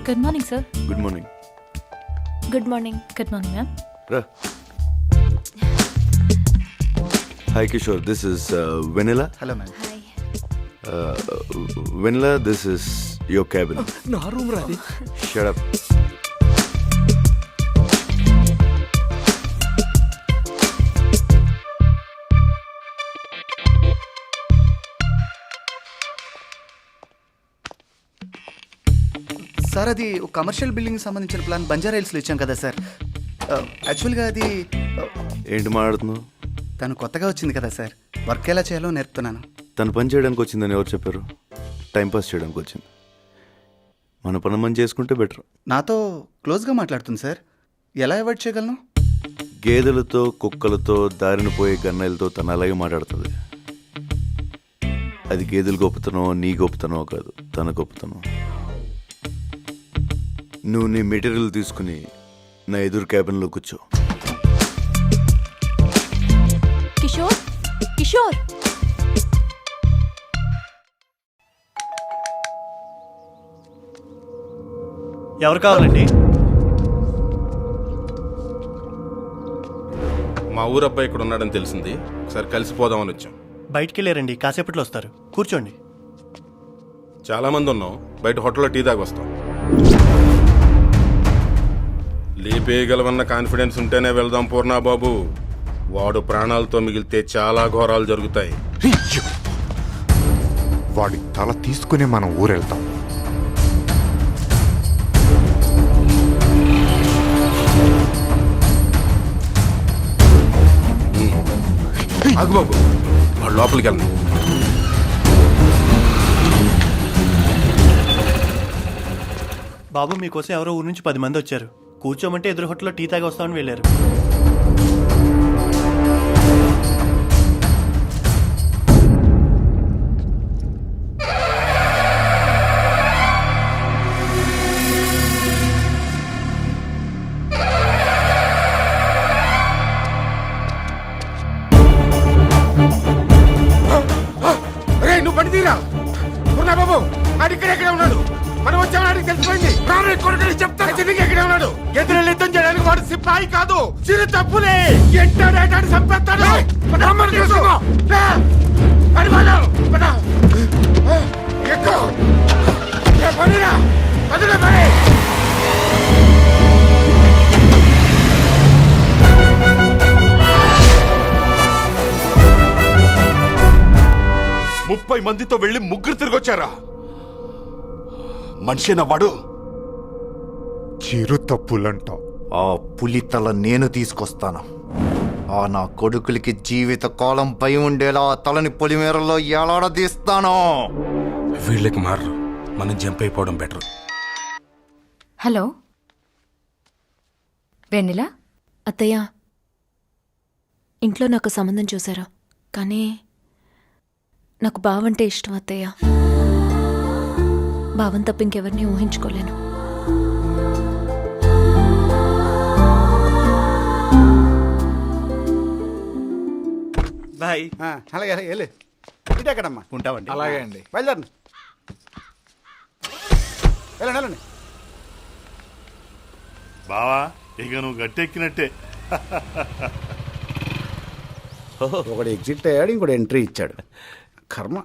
Good morning sir. Good morning. Good morning. Good morning ma'am. రా. Hi Kishore, this is Vennela. Hello ma'am. Hi. Vennela, this is your cabin. నా room రాది. Shut up. Sir అది ఒక commercial building సంబంధించిన plan Banjara హిల్స్లో ఇచ్చాం కదా సార్. యాక్చువల్గా అది ఏంటి మాట్లాడుతున్నావు? తను కొత్తగా వచ్చింది కదా సార్, వర్క్ ఎలా చేయాలో నేర్పుతున్నాను. తను పని చేయడానికి వచ్చిందని ఎవరు చెప్పారు? టైంపాస్ చేయడానికి వచ్చింది. మన పని మనం చేసుకుంటే బెటర్. నాతో క్లోజ్గా మాట్లాడుతుంది సార్, ఎలా అవాయిడ్ చేయగలను? గేదెలతో, కుక్కలతో, దారిన పోయే గన్నెలతో తను అలాగే మాట్లాడుతుంది. అది గేదెలు గొప్పతనో నీ గొప్పతనో కాదు, తన గొప్పతనం. నువ్వు నీ మెటీరియల్ తీసుకుని నా ఎదురు క్యాబిన్లో కూర్చో. కిషోర్, కిషోర్. ఎవరు కావాలండి? మా ఊరు అబ్బాయి ఇక్కడ ఉన్నాడని తెలిసింది, ఒకసారి కలిసిపోదామని వచ్చాం. బయటికి వెళ్ళారండి, కాసేపట్లో వస్తారు. కూర్చోండి. చాలా మంది ఉన్నాం, బయట హోటల్లో టీ తాగి వస్తాం. లేపేయగలవన్న కాన్ఫిడెన్స్ ఉంటేనే వెళ్దాం పూర్ణ బాబు. వాడు ప్రాణాలతో మిగిలితే చాలా ఘోరాలు జరుగుతాయి. వాడి తల తీసుకుని మనం ఊరెళ్తాం. ఆగు బాబు, వాడు లోపలికి వెళ్ళను. బాబు మీకోసం ఎవరో ఊరు నుంచి 10 మంది వచ్చారు. కూర్చోమంటే ఎదురు హోటల్లో టీ తాగి వస్తామని వెళ్ళారు. నువ్వు పని తీరా పూర్ణ బాబు. ఆడు ఇక్కడెక్కడే ఉన్నాడు. మనం వచ్చామని తెలిసిపోయింది. చెప్తాను ఎక్కడే ఉన్నాడు. ఎదురు యుద్ధం చేయడానికి వాడు సిపాయి కాదు, చిరు తప్పులే. ఎంటాడేటాడు చంపేస్తాడు. ముప్పై మందితో వెళ్ళి ముగ్గురు తిరిగొచ్చారా? మనిషిన వాడు చిరు తప్పులంట. ఆ పులి తల నేను తీసుకొస్తాను. ఆ నా కొడుకులకి జీవిత కాలం పై ఉండేలా ఆ తలని పొలిమేరలో ఎలాడదీస్తాను. వీళ్ళకి మారు, మనం జంప్ అయిపోవడం బెటర్. హలో వెన్నెల. అత్తయ్య, ఇంట్లో నాకు సంబంధం చూశారు, కానీ నాకు బావంటే ఇష్టం అత్తయ్య. బావం తప్ప ఇంకెవరిని ఊహించుకోలేను. బాయ్. అలాగే వెళ్ళి ఇటు ఎక్కడమ్మా ఉంటామండి. అలాగే అండి, బయలుదేరండి. వెళ్ళండి వెళ్ళండి. బావా, ఇక నువ్వు గట్టెక్కినట్టే. ఒకడు ఎగ్జిట్ అయ్యాడు, ఇంకోటి ఎంట్రీ ఇచ్చాడు. కర్మ.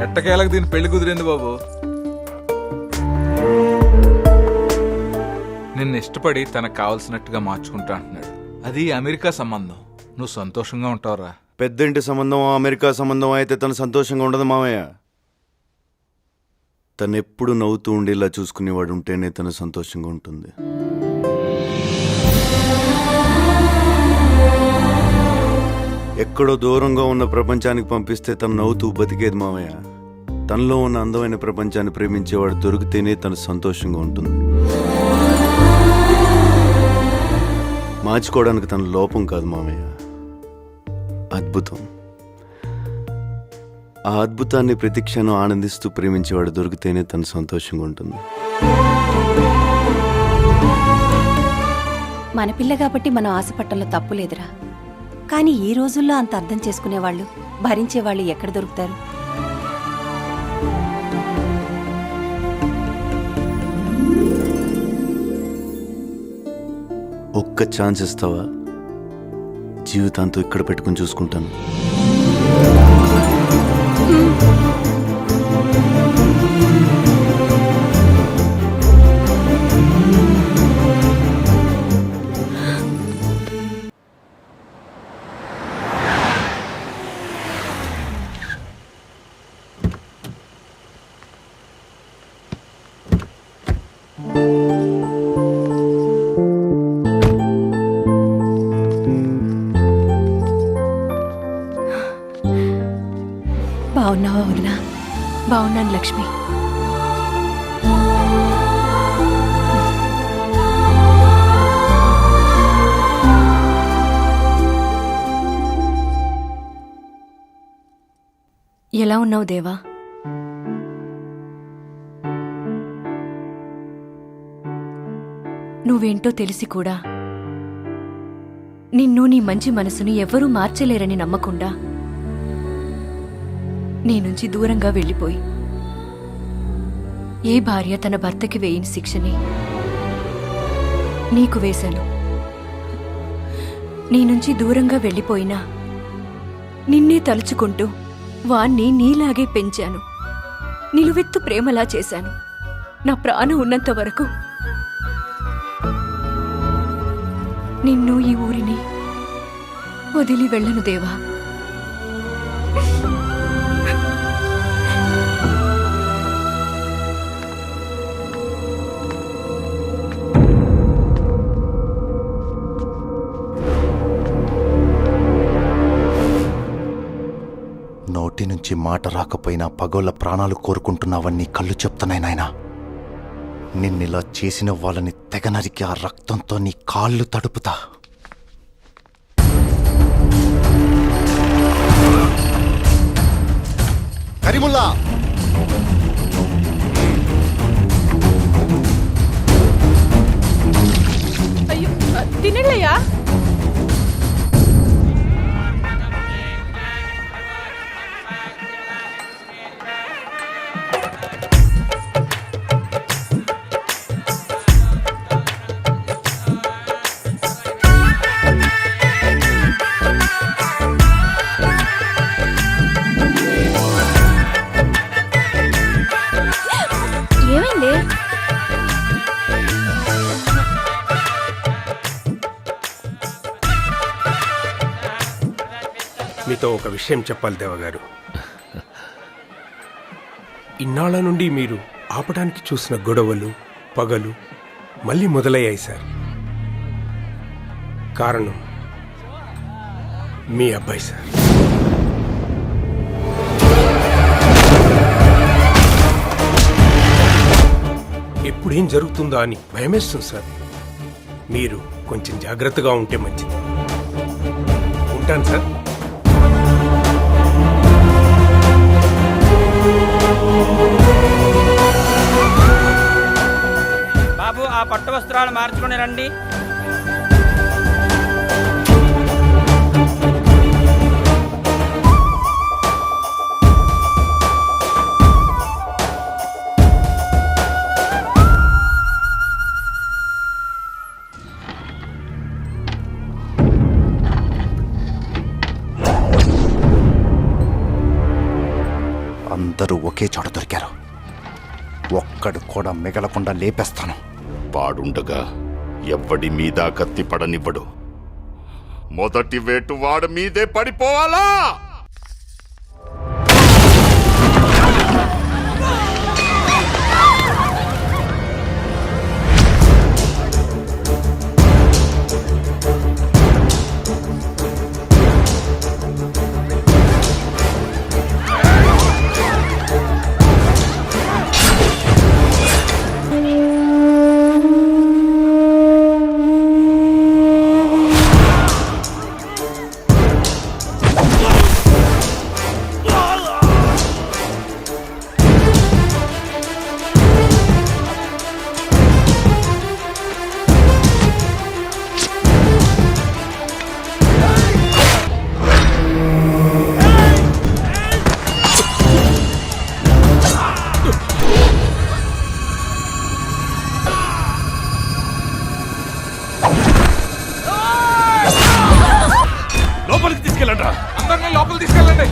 ఎట్టకేలకు దీని పెళ్లి కుదిరింది బాబు. నిన్ను ఇష్టపడి తనకు కావలసినట్టుగా మార్చుకుంటా అంటున్నాడు. అది అమెరికా సంబంధం. నువ్వు సంతోషంగా ఉంటావురా. పెద్దంటి సంబంధం అమెరికా సంబంధం అయితే తను సంతోషంగా ఉండదు మామయ్య. తను ఎప్పుడు నవ్వుతూ ఉండేలా చూసుకునేవాడు ఉంటేనే తను సంతోషంగా ఉంటుంది. ఎక్కడో దూరంగా ఉన్న ప్రపంచానికి పంపిస్తే తను నవ్వుతూ బతికేది మామయ్య. తనలో ఉన్న అందమైన ప్రపంచాన్ని ప్రేమించేవాడు దొరికితేనే తను సంతోషంగా ఉంటుంది. మార్చుకోవడానికి తన లోపం కాదు మామయ్య, అద్భుతం. ఆ అద్భుతాన్ని ప్రతి క్షణం ఆనందిస్తూ ప్రేమించేవాడు దొరికితేనే తను సంతోషంగా ఉంటుంది. మన పిల్ల కాబట్టి మనం ఆశపట్టంలో తప్పు లేదురా. కానీ ఈ రోజుల్లో అంత అర్థం చేసుకునేవాళ్ళు భరించేవాళ్ళు ఎక్కడ దొరుకుతారు? ఒక్క ఛాన్స్ ఇస్తావా? జీవితాంతం ఇక్కడ పెట్టుకుని చూసుకుంటాను. బాగున్నావా వదినా? బాగున్నాను లక్ష్మి. ఎలా ఉన్నావు దేవా? నువ్వేంటో తెలిసి కూడా నిన్ను, నీ మంచి మనసును ఎవ్వరూ మార్చలేరని నమ్మకుండా నీ నుంచి దూరంగా వెళ్ళిపోయి ఏ భార్య తన భర్తకి వేయని శిక్షని నీకు వేశాను. నీ నుంచి దూరంగా వెళ్ళిపోయినా నిన్నే తలుచుకుంటూ వాణ్ణి నీలాగే పెంచాను. నిలువెత్తు ప్రేమలా చేశాను. నా ప్రాణం ఉన్నంత వరకు నిన్ను, ఈ ఊరిని వదిలి వెళ్ళను దేవా. నోటి నుంచి మాట రాకపోయినా పగోళ్ళ ప్రాణాలు కోరుకుంటున్నావని కళ్ళు చెప్తున్నాయి నాయనా. నిన్నిలా చేసిన వాళ్ళని తెగ నరికి ఆ రక్తంతో నీ కాళ్ళు తడుపుతా. కరీముల్లా, అయ్యో తినయ్యా. ఏమైంది? మీతో ఒక విషయం చెప్పాలి దేవగారు. ఇన్నాళ్ల నుండి మీరు ఆపడానికి చూసిన గొడవలు, పగలు మళ్ళీ మొదలయ్యాయి సార్. కారణం మీ అబ్బాయి సార్. ఎప్పుడేం జరుగుతుందో అని భయమేస్తుంది సార్. మీరు కొంచెం జాగ్రత్తగా ఉంటే మంచిది. ఉంటాను సార్. బాబు, ఆ పట్టు వస్త్రాలు మార్చుకుని రండి. అందరూ ఒకే చోట దొరికారు. ఒక్కడు కూడా మిగలకుండా లేపేస్తాను. వాడుండగా ఎవ్వడి మీద కత్తి పడనివ్వడు. మొదటి వేటు వాడు మీదే పడిపోవాలా? తీసుకెళ్ళండి రా. అందరినీ లోపల తీసుకెళ్ళండి.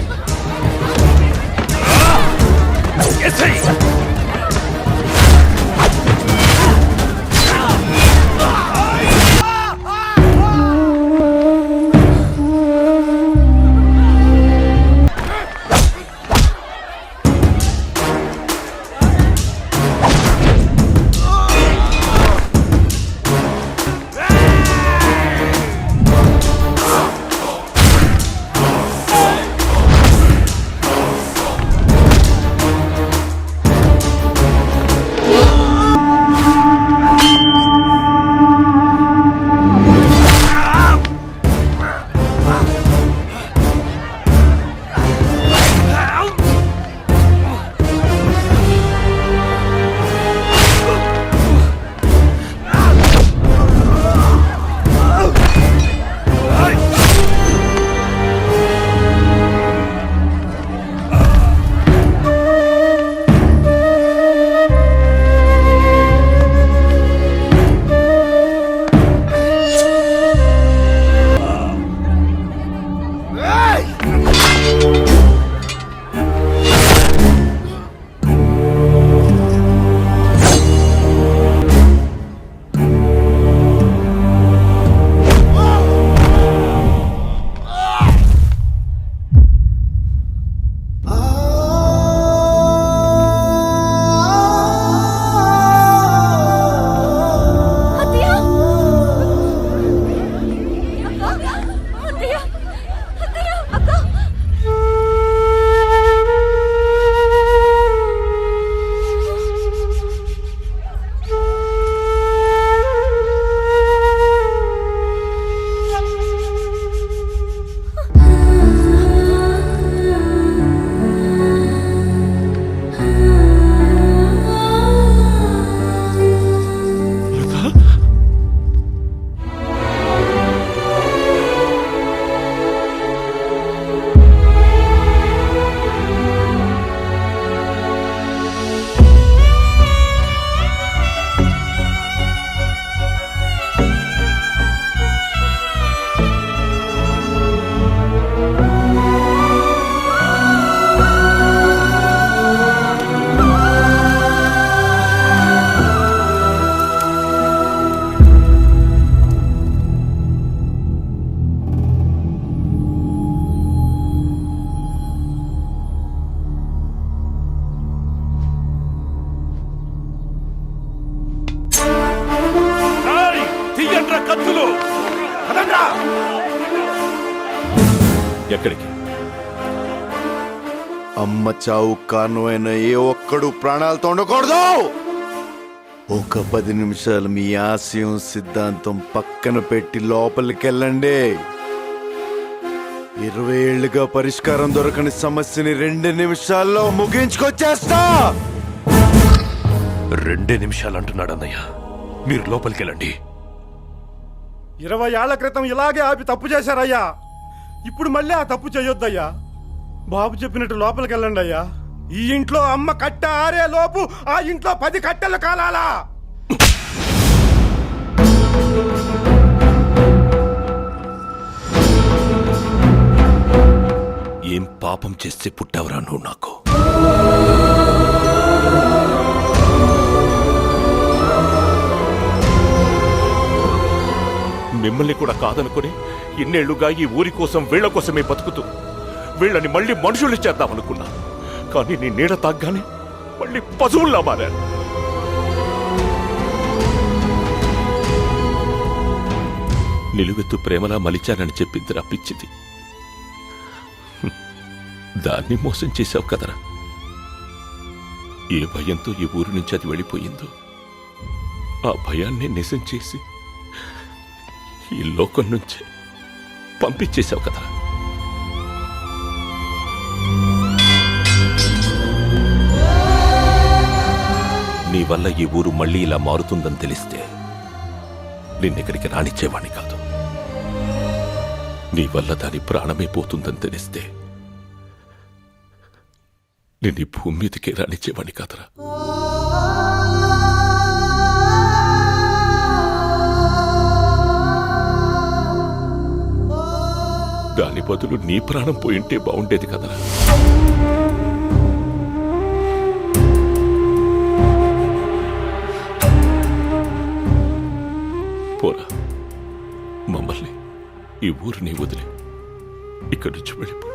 ఎక్కడికి? అమ్మ చావు కారణమైన ఏ ఒక్కడు ప్రాణాలతో ఉండకూడదు. ఒక 10 నిమిషాలు మీ ఆశయం సిద్ధాంతం పక్కన పెట్టి లోపలికెళ్ళండి. 20 ఏళ్లుగా పరిష్కారం దొరకని సమస్యని 2 నిమిషాల్లో ముగించుకొచ్చేస్తా. 2 నిమిషాలు అంటున్నాడు అన్నయ్య. మీరు లోపలికెళ్ళండి. 20 ఏళ్ల క్రితం ఇలాగే ఆపి తప్పు చేశారయ్యా. ఇప్పుడు మళ్ళీ ఆ తప్పు చేయొద్దయ్యా. బాబు చెప్పినట్టు లోపలికి వెళ్ళండి అయ్యా. ఈ ఇంట్లో అమ్మ కట్ట ఆరే లోపు ఆ ఇంట్లో 10 కట్టెలు కాలాలా? ఏం పాపం చేస్తే పుట్టావురా నువ్వు నాకు? మిమ్మల్ని కూడా కాదనుకుని ఇన్నేళ్లుగా ఈ ఊరి కోసం వీళ్ల కోసమే బతుకుతూ వీళ్ళని మళ్ళీ మనుషులు చేద్దామనుకున్నా. కానీ నీ నీడ తాగ్గానే మళ్ళీ పశువుల్లా మారారు. నిలువెత్తు ప్రేమలా మలిచానని చెప్పిందిరా పిచ్చిది. దాన్ని మోసం చేశావు కదరా. ఏ భయంతో ఈ ఊరి నుంచి అది వెళ్ళిపోయిందో ఆ భయాన్ని నిజం చేసి ఈ లోకం నుంచి పంపించేశావు కదరా. నీ వల్ల ఈ ఊరు మళ్ళీ ఇలా మారుతుందని తెలిస్తే నిన్నెక్కడికి రానిచ్చేవాణ్ణి కాదు. నీ వల్ల దాని ప్రాణమే పోతుందని తెలిస్తే నిన్ను ఈ భూమి మీదకే రానిచ్చేవాణ్ణి కాదురా. దాని బదులు నీ ప్రాణం పోయింటే బాగుండేది కదరా. పోరా, మమ్మల్ని ఈ ఊరిని వదిలి ఇక్కడి నుంచి వెళ్ళిపో.